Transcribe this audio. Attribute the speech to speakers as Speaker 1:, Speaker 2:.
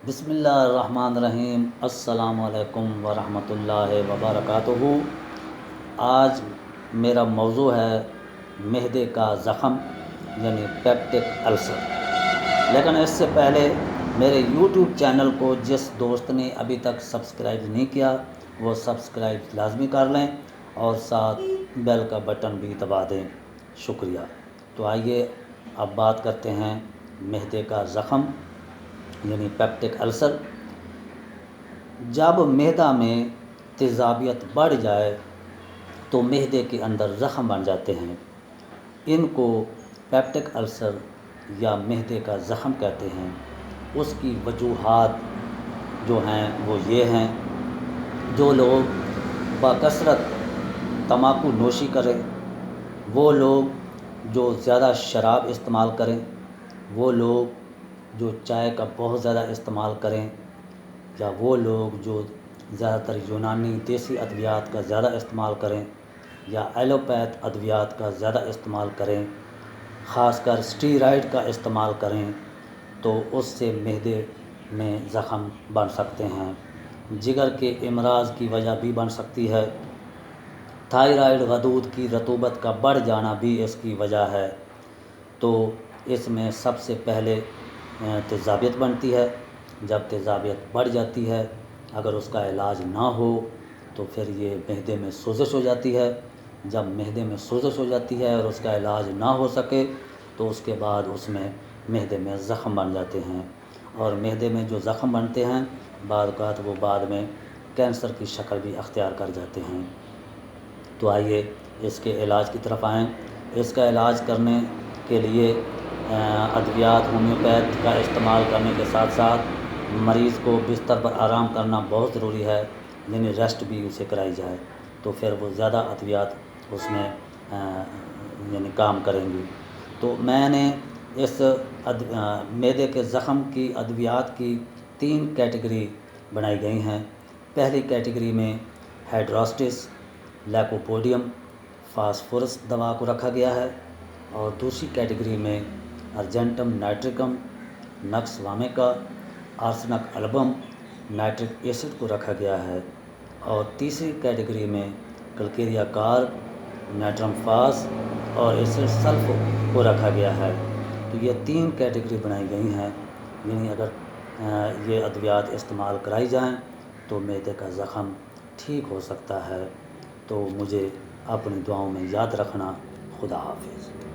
Speaker 1: بسم اللہ الرحمن الرحیم۔ السلام علیکم ورحمۃ اللہ وبرکاتہ۔ آج میرا موضوع ہے معدے کا زخم یعنی پیپٹک السر۔ لیکن اس سے پہلے میرے یوٹیوب چینل کو جس دوست نے ابھی تک سبسکرائب نہیں کیا وہ سبسکرائب لازمی کر لیں اور ساتھ بیل کا بٹن بھی دبا دیں، شکریہ۔ تو آئیے اب بات کرتے ہیں معدے کا زخم یعنی پیپٹک السر۔ جب معدہ میں تیزابیت بڑھ جائے تو معدے کے اندر زخم بن جاتے ہیں۔ ان کو پیپٹک السر یا معدے کا زخم کہتے ہیں۔ اس کی وجوہات جو ہیں وہ یہ ہیں: جو لوگ بکثرت تمباکو نوشی کریں، وہ لوگ جو زیادہ شراب استعمال کریں، وہ لوگ جو چائے کا بہت زیادہ استعمال کریں، یا وہ لوگ جو زیادہ تر یونانی دیسی ادویات کا زیادہ استعمال کریں یا ایلوپیتھ ادویات کا زیادہ استعمال کریں، خاص کر اسٹیرائڈ کا استعمال کریں، تو اس سے معدے میں زخم بن سکتے ہیں۔ جگر کے امراض کی وجہ بھی بن سکتی ہے۔ تھائرائیڈ غدود کی رطوبت کا بڑھ جانا بھی اس کی وجہ ہے۔ تو اس میں سب سے پہلے تیزابیت بنتی ہے۔ جب تیزابیت بڑھ جاتی ہے، اگر اس کا علاج نہ ہو تو پھر یہ معدے میں سوزش ہو جاتی ہے۔ جب معدے میں سوزش ہو جاتی ہے اور اس کا علاج نہ ہو سکے تو اس کے بعد اس میں معدے میں زخم بن جاتے ہیں، اور معدے میں جو زخم بنتے ہیں بعض اوقات وہ بعد میں کینسر کی شکل بھی اختیار کر جاتے ہیں۔ تو آئیے اس کے علاج کی طرف آئیں۔ اس کا علاج کرنے کے لیے ادویات ہومیوپیتھ کا استعمال کرنے کے ساتھ ساتھ مریض کو بستر پر آرام کرنا بہت ضروری ہے، یعنی ریسٹ بھی اسے کرائی جائے، تو پھر وہ زیادہ ادویات اس میں یعنی کام کریں گی۔ تو میں نے اس معدے کے زخم کی ادویات کی 3 کیٹیگری بنائی گئی ہیں۔ پہلی کیٹیگری میں ہائیڈراسٹس، لیکوپوڈیم، فاسفورس دوا کو رکھا گیا ہے، اور دوسری کیٹیگری میں argentum nitricum, nux vomica, arsenic album, nitric acid کو رکھا گیا ہے، اور تیسری کیٹیگری میں کلکیریا کارب، نائٹرم فاس اور ایسڈ سلف کو رکھا گیا ہے۔ تو یہ 3 کیٹیگری بنائی گئی ہیں، یعنی اگر یہ ادویات استعمال کرائی جائیں تو معدے کا زخم ٹھیک ہو سکتا ہے۔ تو مجھے اپنی دعاؤں میں یاد رکھنا۔ خدا حافظ۔